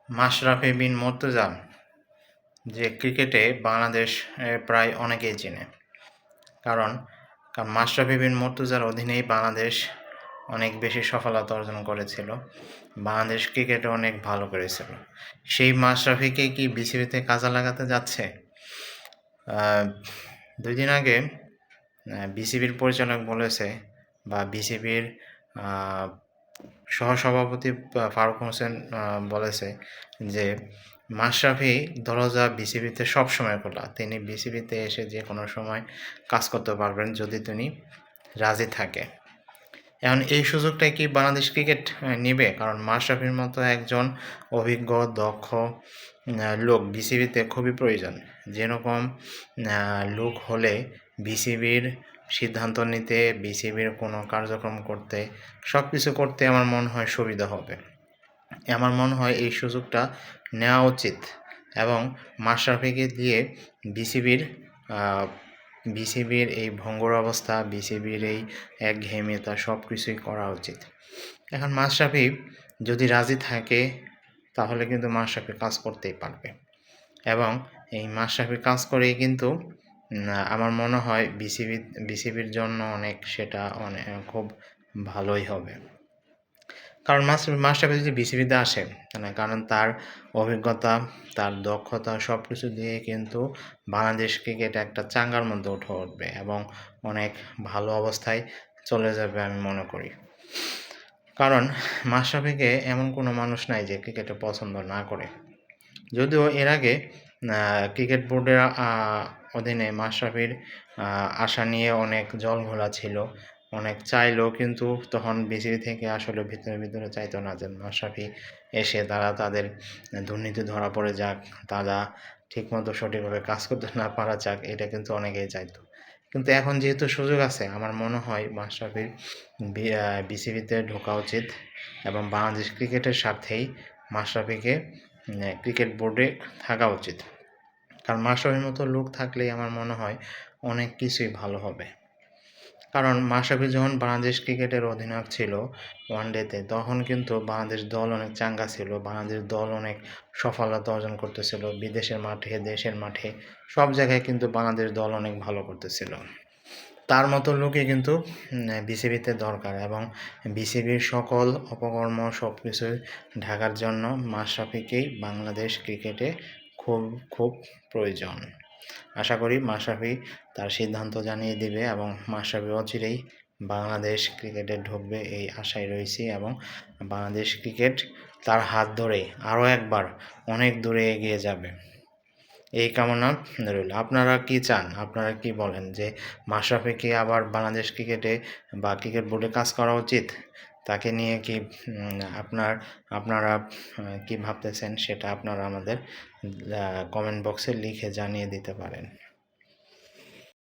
মাশরাফি বিন মুর্তজা যে ক্রিকেটে বাংলাদেশ প্রায় অনেকেই চেনে। কারণ মাশরাফি বিন মুর্তজার অধীনেই বাংলাদেশ অনেক বেশি সফলতা অর্জন করেছিল। বাংলাদেশ ক্রিকেটে অনেক ভালো করেছিল। সেই মাশরাফিকে কি বিসিবিতে কাজে লাগাতে যাচ্ছে? 2 দিন আগে বিসিবির পরিচালক বলেছে, বা বিসিবির সহসভাপতি ফারুক হোসেন বলেছে যে মাশরাফি দরজা বিসিবিতে সবসময় খোলা। তিনি বিসিবিতে এসে যে কোনো সময় কাজ করতে পারবেন যদি তিনি রাজি থাকে। এখন এই সুযোগটাই কি বাংলাদেশ ক্রিকেট নেবে? কারণ মাশরাফির মতো একজন অভিজ্ঞ দক্ষ লোক বিসিবিতে খুবই প্রয়োজন। যেরকম লোক হলে বিসিবির সিদ্ধান্ত নিতে, বিসিবির কোনো কার্যক্রম করতে, সব কিছু করতে আমার মনে হয় সুবিধা হবে। আমার মনে হয় এই সুযোগটা নেওয়া উচিত এবং মাশরাফিকে দিয়ে বিসিবির এই ভঙ্গুর অবস্থা, বিসিবির এই একঘেয়েমিতা সব কিছুই করা উচিত। এখন মাশরাফি যদি রাজি থাকে তাহলে কিন্তু মাশরাফি কাজ করতেই পারবে এবং এই মাশরাফি কাজ করেই কিন্তু আমার মনে হয় বিসিবির জন্য সেটা খুব ভালোই হবে। কারণ মাশরাফি যদি বিসিবিতে আসে, কারণ তার অভিজ্ঞতা, তার দক্ষতা সব কিছু দিয়ে কিন্তু বাংলাদেশ ক্রিকেট একটা চাঙ্গার মধ্যে উঠবে এবং অনেক ভালো অবস্থায় চলে যাবে আমি মনে করি। কারণ মাশরাফিকে এমন কোনো মানুষ নাই যে ক্রিকেটে পছন্দ না করে। যদিও এর আগে ক্রিকেট বোর্ডের অধীনে মাশরাফির আশা নিয়ে অনেক জলঘোলা ছিল, অনেক চাইলেও কিন্তু তখন বিসিবি থেকে আসলে ভিতরে চাইতো না যে মাশরাফি এসে তাদের দুর্নীতি ধরা পড়ে যাক, তারা ঠিকমতো সঠিকভাবে কাজ করতে না পারা যাক, এটা কিন্তু অনেকেই চাইতো। কিন্তু এখন যেহেতু সুযোগ আছে, আমার মনে হয় মাশরাফির বিসিবিতে ঢোকা উচিত এবং বাংলাদেশ ক্রিকেটের স্বার্থেই মাশরাফিকে ক্রিকেট বোর্ডে থাকা উচিত। কারণ মাশরাফির মতো লোক থাকলেই আমার মনে হয় অনেক কিছুই ভালো হবে। কারণ মাশরাফি যখন বাংলাদেশ ক্রিকেটের অধিনায়ক ছিল ওয়ানডেতে, তখন কিন্তু বাংলাদেশ দল অনেক চাঙ্গা ছিল, বাংলাদেশ দল অনেক সফলতা অর্জন করতেছিল, বিদেশের মাঠে, দেশের মাঠে, সব জায়গায় কিন্তু বাংলাদেশ দল অনেক ভালো করতেছিল। তার মতো লোকই কিন্তু বিসিবিতে দরকার এবং বিসিবির সকল অপকর্ম সব কিছু ঢাকার জন্য মাশরাফিকেই বাংলাদেশ ক্রিকেটে খুব প্রয়োজন। আশা করি মাশরাফি তার সিদ্ধান্ত জানিয়ে দিবে এবং মাশরাফি অচিরেই বাংলাদেশ ক্রিকেটে ঢুকবে এই আশায় রয়েছি এবং বাংলাদেশ ক্রিকেট তার হাত ধরে আরও একবার অনেক দূরে এগিয়ে যাবে, এই কামনা রইল। আপনারা কি চান? আপনারা কি বলেন যে মাশরাফি কি আবার বাংলাদেশ ক্রিকেটে বা ক্রিকেট বোর্ডে কাজ করা উচিত? তাকে নিয়ে কি আপনারা কি ভাবতেছেন সেটা আপনারা আমাদের কমেন্ট বক্সে লিখে জানিয়ে দিতে পারেন।